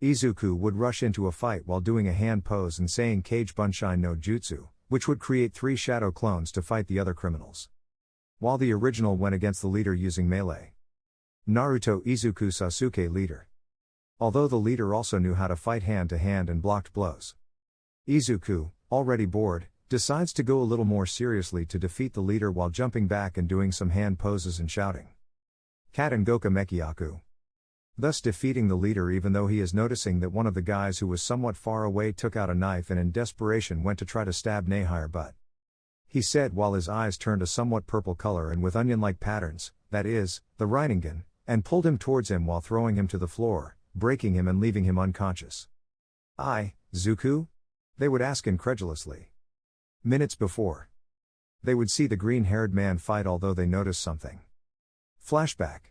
Izuku would rush into a fight while doing a hand pose and saying Kage Bunshin no Jutsu, which would create 3 shadow clones to fight the other criminals. While the original went against the leader using melee. Naruto Izuku Sasuke leader. Although the leader also knew how to fight hand to hand and blocked blows. Izuku, already bored, decides to go a little more seriously to defeat the leader while jumping back and doing some hand poses and shouting. Katen Goka Mekiyaku. Thus defeating the leader, even though he is noticing that one of the guys who was somewhat far away took out a knife and in desperation went to try to stab Nehire, but he said while his eyes turned a somewhat purple color and with onion-like patterns, that is, the Rinnegan, and pulled him towards him while throwing him to the floor, breaking him and leaving him unconscious. Zuku? They would ask incredulously. Minutes before, they would see the green-haired man fight, although they noticed something. Flashback.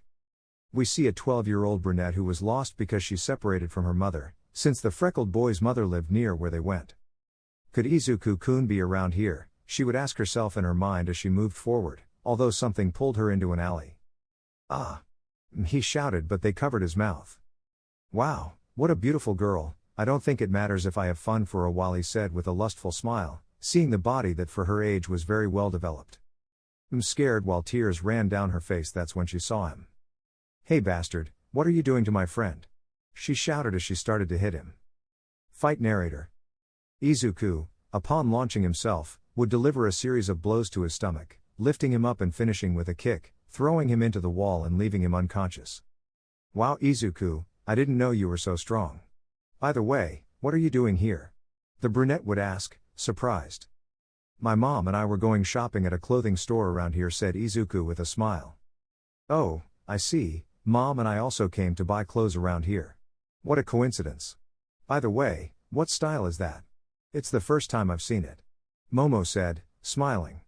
We see a 12-year-old brunette who was lost because she separated from her mother, since the freckled boy's mother lived near where they went. Could Izuku-kun be around here, she would ask herself in her mind as she moved forward, although something pulled her into an alley. He shouted, but they covered his mouth. Wow, what a beautiful girl, I don't think it matters if I have fun for a while, he said with a lustful smile, seeing the body that for her age was very well developed. Scared while tears ran down her face, that's when she saw him. Hey bastard, what are you doing to my friend? she shouted as she started to hit him. Fight narrator. Izuku, upon launching himself, would deliver a series of blows to his stomach, lifting him up and finishing with a kick, throwing him into the wall and leaving him unconscious. Wow, Izuku, I didn't know you were so strong. By the way, what are you doing here? The brunette would ask, surprised. My mom and I were going shopping at a clothing store around here, said Izuku with a smile. Oh, I see, Mom and I also came to buy clothes around here. What a coincidence. By the way, what style is that? It's the first time I've seen it. Momo said, smiling.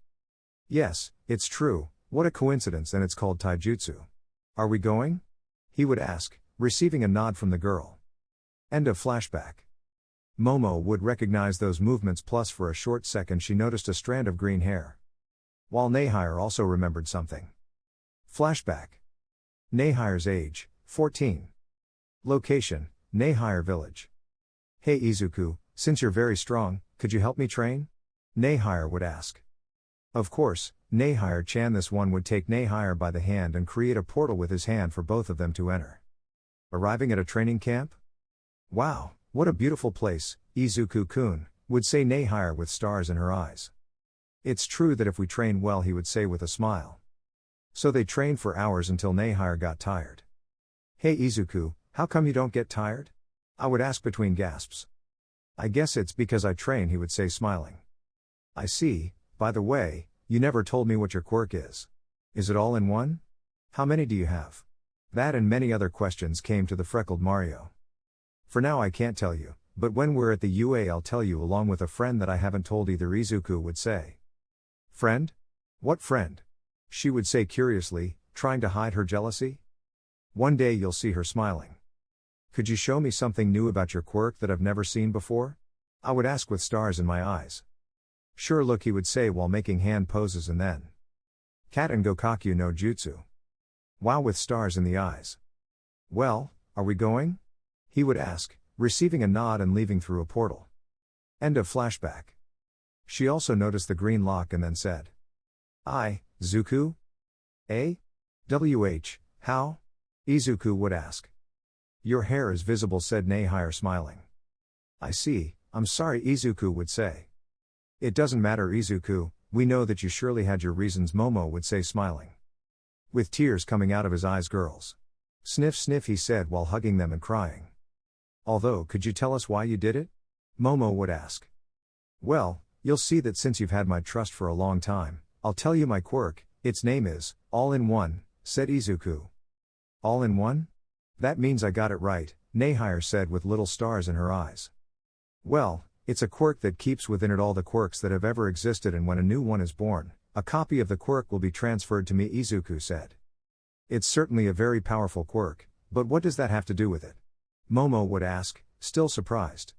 Yes, it's true, what a coincidence, and it's called taijutsu. Are we going? He would ask, receiving a nod from the girl. End of flashback. Momo would recognize those movements, plus for a short second she noticed a strand of green hair. While Nehire also remembered something. Flashback. Nehire's age, 14. Location, Nehire village. Hey Izuku, since you're very strong, could you help me train? Nehire would ask. Of course, Nehire-chan. This one would take Nehire by the hand and create a portal with his hand for both of them to enter. Arriving at a training camp? Wow, what a beautiful place, Izuku-kun, would say Nehire with stars in her eyes. It's true that if we train well, he would say with a smile. So they trained for hours until Nehire got tired. Hey Izuku, how come you don't get tired? I would ask between gasps. I guess it's because I train, he would say smiling. I see, by the way, you never told me what your quirk is. Is it all in one? How many do you have? That and many other questions came to the freckled Mario. For now I can't tell you, but when we're at the UA I'll tell you along with a friend that I haven't told either, Izuku would say. Friend? What friend? She would say curiously, trying to hide her jealousy. One day you'll see her smiling. Could you show me something new about your quirk that I've never seen before? I would ask with stars in my eyes. Sure, look, he would say while making hand poses, and then. Cat and Gokakyu no Jutsu. Wow, with stars in the eyes. Well, are we going? He would ask, receiving a nod and leaving through a portal. End of flashback. She also noticed the green lock and then said. Zuku? How? Izuku would ask. Your hair is visible, said Nehire smiling. I see, I'm sorry, Izuku would say. It doesn't matter, Izuku, we know that you surely had your reasons, Momo would say smiling. With tears coming out of his eyes, girls. Sniff sniff, he said while hugging them and crying. Although, could you tell us why you did it? Momo would ask. Well, you'll see that since you've had my trust for a long time, I'll tell you my quirk. Its name is, all-in-one, said Izuku. All-in-one? That means I got it right, Nehire said with little stars in her eyes. Well, it's a quirk that keeps within it all the quirks that have ever existed, and when a new one is born, a copy of the quirk will be transferred to me, Izuku said. It's certainly a very powerful quirk, but what does that have to do with it? Momo would ask, still surprised.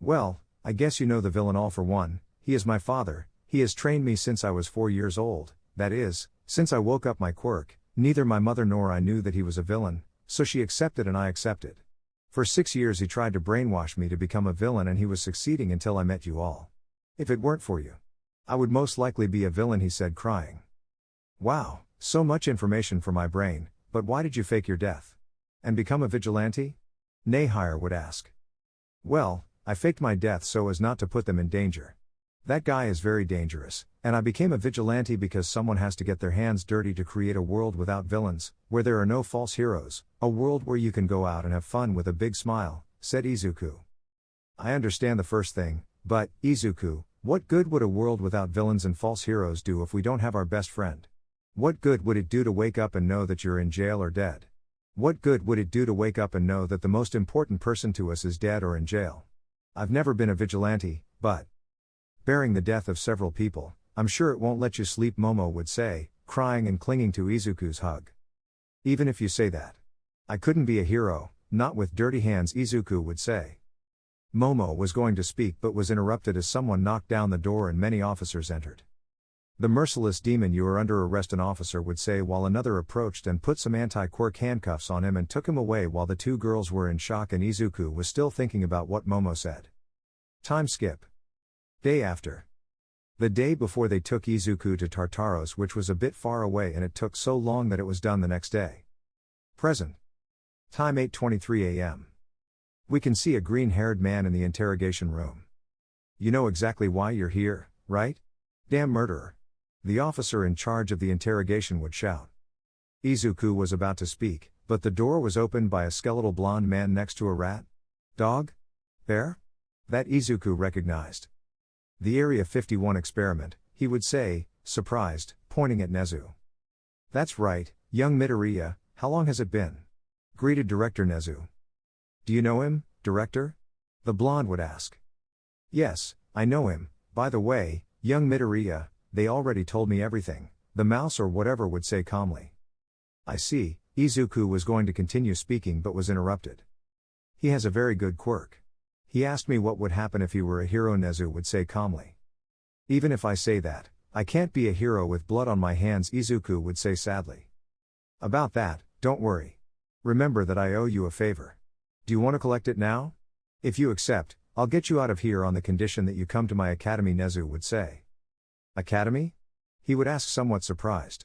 Well, I guess you know the villain All-for-One. He is my father. He has trained me since I was 4 years old, that is, since I woke up my quirk. Neither my mother nor I knew that he was a villain, so she accepted and I accepted. For 6 years he tried to brainwash me to become a villain, and he was succeeding until I met you all. If it weren't for you, I would most likely be a villain, he said crying. Wow, so much information for my brain, but why did you fake your death? And become a vigilante? Nehire would ask. Well, I faked my death so as not to put them in danger. That guy is very dangerous, and I became a vigilante because someone has to get their hands dirty to create a world without villains, where there are no false heroes, a world where you can go out and have fun with a big smile, said Izuku. I understand the first thing, but, Izuku, what good would a world without villains and false heroes do if we don't have our best friend? What good would it do to wake up and know that you're in jail or dead? What good would it do to wake up and know that the most important person to us is dead or in jail? I've never been a vigilante, but bearing the death of several people, I'm sure it won't let you sleep, Momo would say, crying and clinging to Izuku's hug. Even if you say that. I couldn't be a hero, not with dirty hands, Izuku would say. Momo was going to speak but was interrupted as someone knocked down the door and many officers entered. The merciless demon, you are under arrest, an officer would say while another approached and put some anti-quirk handcuffs on him and took him away while the two girls were in shock and Izuku was still thinking about what Momo said. Time skip. Day after. The day before they took Izuku to Tartaros, which was a bit far away, and it took so long that it was done the next day. Present. Time 8:23 a.m. We can see a green-haired man in the interrogation room. You know exactly why you're here, right? Damn murderer. The officer in charge of the interrogation would shout. Izuku was about to speak, but the door was opened by a skeletal blonde man next to a rat. Dog? Bear? That Izuku recognized. The Area 51 experiment, he would say, surprised, pointing at Nezu. That's right, young Midoriya, how long has it been? Greeted Director Nezu. Do you know him, Director? The blonde would ask. Yes, I know him. By the way, young Midoriya, they already told me everything, the mouse or whatever would say calmly. I see, Izuku was going to continue speaking but was interrupted. He has a very good quirk. He asked me what would happen if he were a hero, Nezu would say calmly. Even if I say that, I can't be a hero with blood on my hands, Izuku would say sadly. About that, don't worry. Remember that I owe you a favor. Do you want to collect it now? If you accept, I'll get you out of here on the condition that you come to my academy, Nezu would say. Academy? He would ask, somewhat surprised.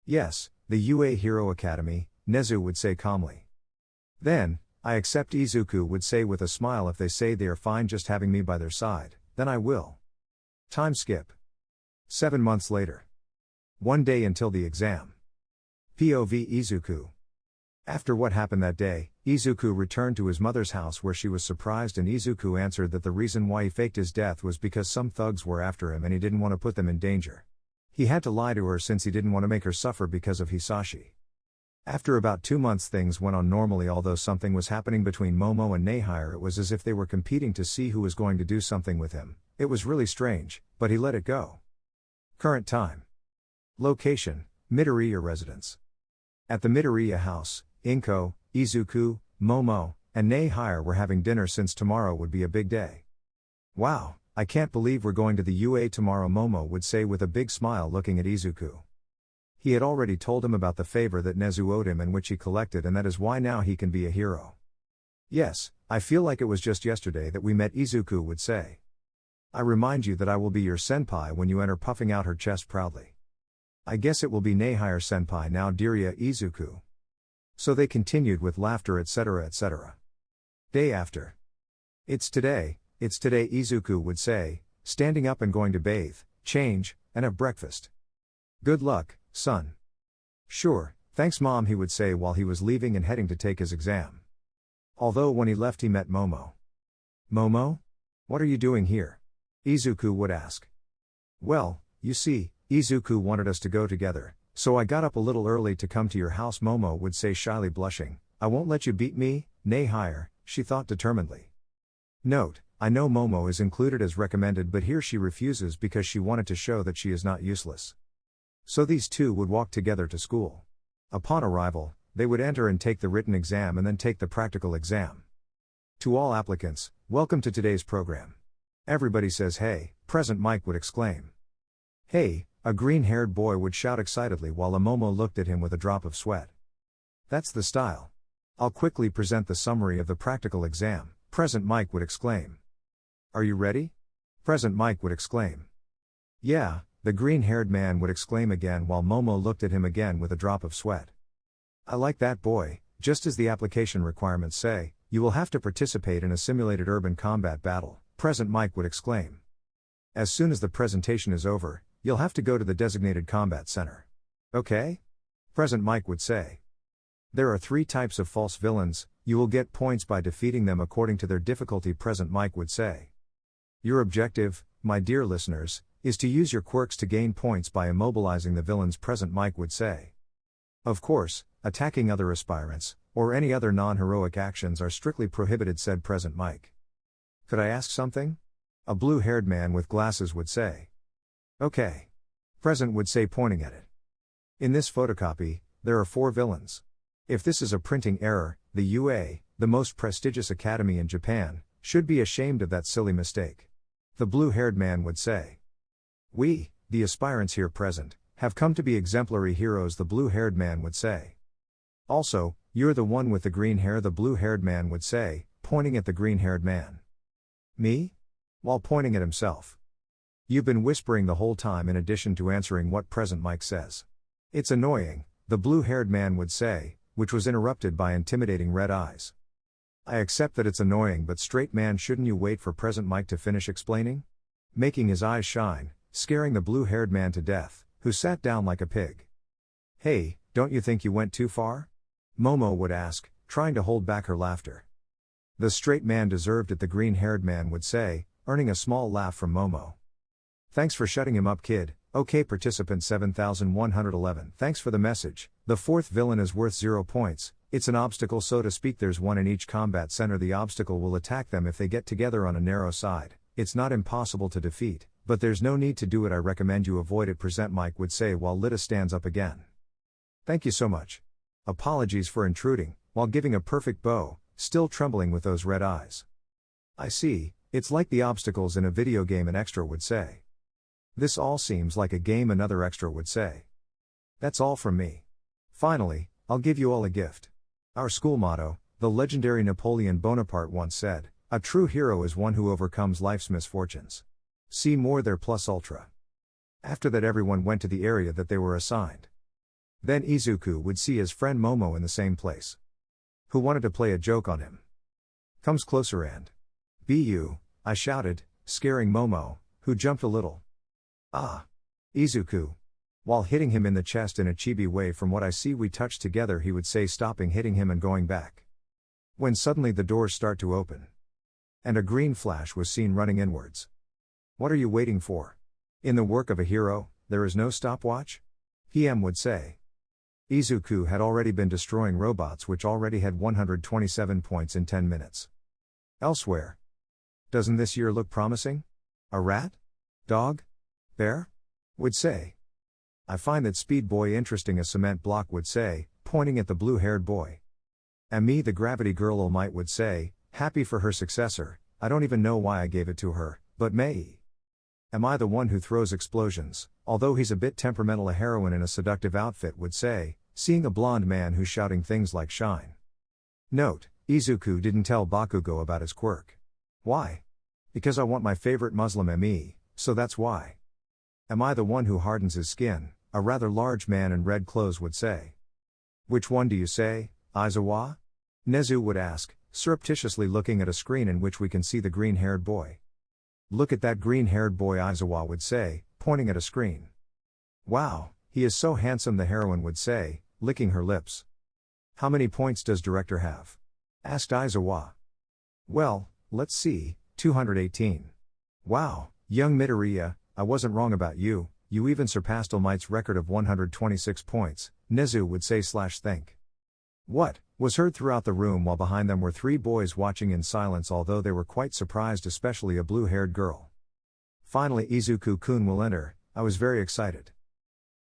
Yes, the UA Hero Academy, Nezu would say calmly. Then, I accept, Izuku would say with a smile. If they say they are fine just having me by their side, then I will. Time skip. 7 months later. One day until the exam. POV Izuku. After what happened that day, Izuku returned to his mother's house where she was surprised, and Izuku answered that the reason why he faked his death was because some thugs were after him and he didn't want to put them in danger. He had to lie to her since he didn't want to make her suffer because of Hisashi. After about 2 months things went on normally, although something was happening between Momo and Nehire. It was as if they were competing to see who was going to do something with him. It was really strange, but he let it go. Current time. Location, Midoriya residence. At the Midoriya house, Inko, Izuku, Momo, and Nehire were having dinner since tomorrow would be a big day. Wow, I can't believe we're going to the UA tomorrow, Momo would say with a big smile looking at Izuku. He had already told him about the favor that Nezu owed him and which he collected, and that is why now he can be a hero. Yes, I feel like it was just yesterday that we met, Izuku would say. I remind you that I will be your senpai when you enter, puffing out her chest proudly. I guess it will be Nehire senpai now, dearia, Izuku. So they continued with laughter, etc., etc. Day after. It's today, Izuku would say, standing up and going to bathe, change, and have breakfast. Good luck, son. Sure, thanks mom, he would say while he was leaving and heading to take his exam. Although when he left he met Momo. Momo? What are you doing here? Izuku would ask. Well, you see, Izuku wanted us to go together, so I got up a little early to come to your house, Momo would say shyly blushing. I won't let you beat me, Nehire, she thought determinedly. Note, I know Momo is included as recommended, but here she refuses because she wanted to show that she is not useless. So these two would walk together to school. Upon arrival, they would enter and take the written exam and then take the practical exam. To all applicants, welcome to today's program. Everybody says hey, present, Mike would exclaim. Hey, a green-haired boy would shout excitedly while a Momo looked at him with a drop of sweat. That's the style. I'll quickly present the summary of the practical exam, present, Mike would exclaim. Are you ready? Present, Mike would exclaim. Yeah, the green-haired man would exclaim again while Momo looked at him again with a drop of sweat. I like that boy. Just as the application requirements say, you will have to participate in a simulated urban combat battle, present, Mike would exclaim. As soon as the presentation is over, you'll have to go to the designated combat center. Okay? Present, Mike would say. There are 3 types of false villains, you will get points by defeating them according to their difficulty, present, Mike would say. Your objective, my dear listeners, is to use your quirks to gain points by immobilizing the villains, present, Mike would say. Of course, attacking other aspirants, or any other non-heroic actions are strictly prohibited, said present Mike. Could I ask something? A blue-haired man with glasses would say. Okay. Present would say, pointing at it. In this photocopy, there are 4 villains. If this is a printing error, the UA, the most prestigious academy in Japan, should be ashamed of that silly mistake. The blue-haired man would say. We, the aspirants here present, have come to be exemplary heroes, the blue-haired man would say. Also, you're the one with the green hair, the blue-haired man would say, pointing at the green-haired man. Me? While pointing at himself. You've been whispering the whole time in addition to answering what present Mike says. It's annoying, the blue-haired man would say, which was interrupted by intimidating red eyes. I accept that it's annoying, but straight man, shouldn't you wait for present Mike to finish explaining? Making his eyes shine, scaring the blue-haired man to death, who sat down like a pig. Hey, don't you think you went too far? Momo would ask, trying to hold back her laughter. The straight man deserved it, the green-haired man would say, earning a small laugh from Momo. Thanks for shutting him up, kid. Okay, participant 7111. Thanks for the message. The fourth villain is worth 0 points. It's an obstacle, so to speak. There's one in each combat center. The obstacle will attack them if they get together on a narrow side. It's not impossible to defeat, but there's no need to do it. I recommend you avoid it, present Mike would say while Lita stands up again. Thank you so much. Apologies for intruding, while giving a perfect bow, still trembling with those red eyes. I see, it's like the obstacles in a video game, an extra would say. This all seems like a game, another extra would say. That's all from me. Finally, I'll give you all a gift. Our school motto, the legendary Napoleon Bonaparte once said, a true hero is one who overcomes life's misfortunes. See more there plus ultra. After that, everyone went to the area that they were assigned. Then Izuku would see his friend Momo in the same place. Who wanted to play a joke on him? Comes closer and. Be you, I shouted, scaring Momo, who jumped a little. Ah. Izuku. While hitting him in the chest in a chibi way, from what I see we touched together, he would say, stopping hitting him and going back. When suddenly the doors start to open. And a green flash was seen running inwards. What are you waiting for? In the work of a hero, there is no stopwatch? PM would say. Izuku had already been destroying robots which already had 127 points in 10 minutes. Elsewhere. Doesn't this year look promising? A rat? Dog? Bear? Would say. I find that Speed Boy interesting, a cement block would say, pointing at the blue-haired boy. And me, the Gravity Girl, All Might would say, happy for her successor. I don't even know why I gave it to her, but may. Am I the one who throws explosions? Although he's a bit temperamental, a heroine in a seductive outfit would say, seeing a blonde man who's shouting things like shine. Note, Izuku didn't tell Bakugo about his quirk. Why? Because I want my favorite Muslim ME, so that's why. Am I the one who hardens his skin? A rather large man in red clothes would say. Which one do you say, Aizawa? Nezu would ask, surreptitiously looking at a screen in which we can see the green-haired boy. Look at that green-haired boy, Aizawa would say, pointing at a screen. Wow, he is so handsome, the heroine would say, licking her lips. How many points does director have? Asked Aizawa. Well, let's see, 218. Wow, young Midoriya, I wasn't wrong about you, you even surpassed All Might's record of 126 points, Nezu would say / think. What? Was heard throughout the room, while behind them were 3 boys watching in silence, although they were quite surprised, especially a blue-haired girl. Finally Izuku-kun will enter. I was very excited.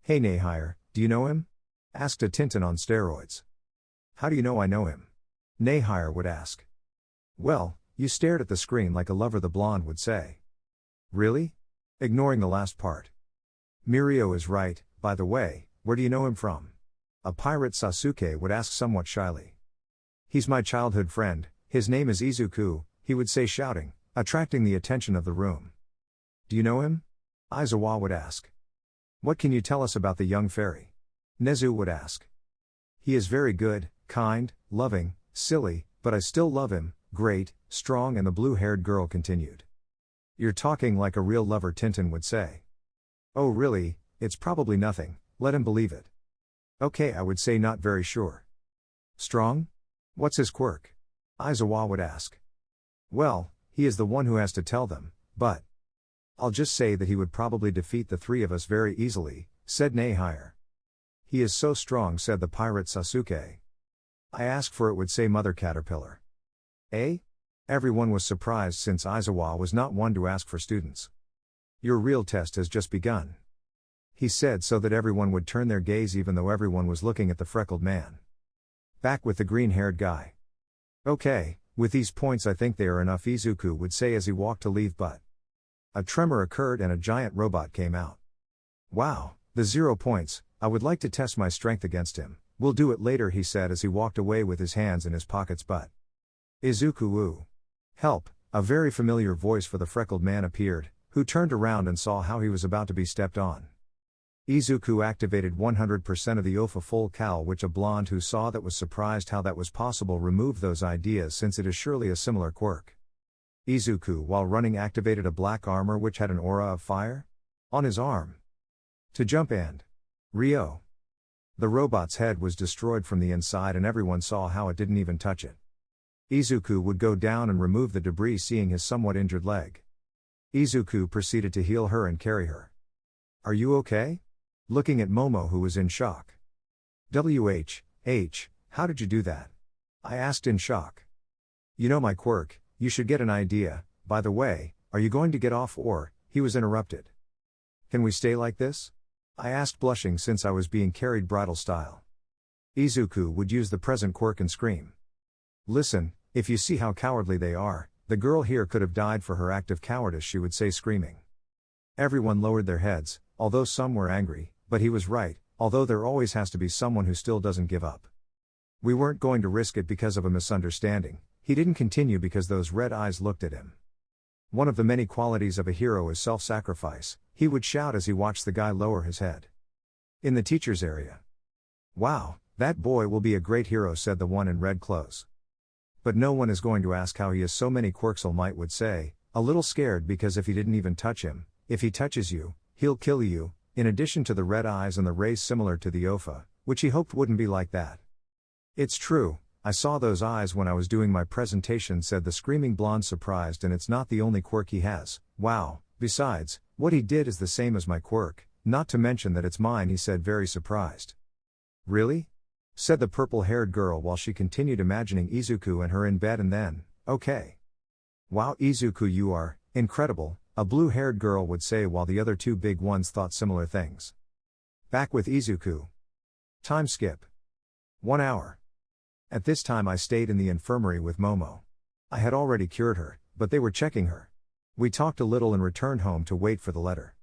Hey Nehire, do you know him? Asked a Tintin on steroids. How do you know I know him? Nehire would ask. Well, you stared at the screen like a lover, the blonde would say. Really? Ignoring the last part. Mirio is right, by the way, where do you know him from? A pirate, Sasuke would ask somewhat shyly. He's my childhood friend, his name is Izuku, he would say, shouting, attracting the attention of the room. Do you know him? Aizawa would ask. What can you tell us about the young fairy? Nezu would ask. He is very good, kind, loving, silly, but I still love him, great, strong, and the blue-haired girl continued. You're talking like a real lover, Tintin would say. Oh really, it's probably nothing, let him believe it. Okay, I would say, not very sure. Strong? What's his quirk? Aizawa would ask. Well, he is the one who has to tell them, but I'll just say that he would probably defeat the 3 of us very easily, said Nehire. He is so strong, said the pirate Sasuke. I ask for it, would say Mother Caterpillar. Eh? Everyone was surprised, since Aizawa was not one to ask for students. Your real test has just begun. He said so that everyone would turn their gaze, even though everyone was looking at the freckled man. Back with the green-haired guy. Okay, with these points I think they are enough, Izuku would say as he walked to leave, but a tremor occurred and a giant robot came out. Wow, the 0 points, I would like to test my strength against him. We'll do it later, he said as he walked away with his hands in his pockets, but Izuku, help, a very familiar voice for the freckled man appeared, who turned around and saw how he was about to be stepped on. Izuku activated 100% of the Ofa full cowl, which a blonde who saw that was surprised how that was possible removed those ideas since it is surely a similar quirk. Izuku while running activated a black armor which had an aura of fire on his arm. To jump and Ryo. The robot's head was destroyed from the inside and everyone saw how it didn't even touch it. Izuku would go down and remove the debris seeing his somewhat injured leg. Izuku proceeded to heal her and carry her. Are you okay? Looking at Momo who was in shock. How did you do that? I asked in shock. You know my quirk, you should get an idea, by the way, are you going to get off or, he was interrupted. Can we stay like this? I asked blushing since I was being carried bridal style. Izuku would use the present quirk and scream. Listen, if you see how cowardly they are, the girl here could have died for her act of cowardice, she would say screaming. Everyone lowered their heads, although some were angry, but he was right, although there always has to be someone who still doesn't give up. We weren't going to risk it because of a misunderstanding, he didn't continue because those red eyes looked at him. One of the many qualities of a hero is self-sacrifice, he would shout as he watched the guy lower his head. In the teacher's area. Wow, that boy will be a great hero, said the one in red clothes. But no one is going to ask how he has so many quirks, All Might would say, a little scared because if he didn't even touch him, if he touches you, he'll kill you, in addition to the red eyes and the rays similar to the Ofa, which he hoped wouldn't be like that. It's true, I saw those eyes when I was doing my presentation, said the screaming blonde surprised, and it's not the only quirk he has, wow, besides, what he did is the same as my quirk, not to mention that it's mine, he said very surprised. Really? Said the purple-haired girl while she continued imagining Izuku and her in bed and then, okay. Wow Izuku, you are incredible, a blue-haired girl would say while the other two big ones thought similar things. Back with Izuku. Time skip. 1 hour. At this time I stayed in the infirmary with Momo. I had already cured her, but they were checking her. We talked a little and returned home to wait for the letter.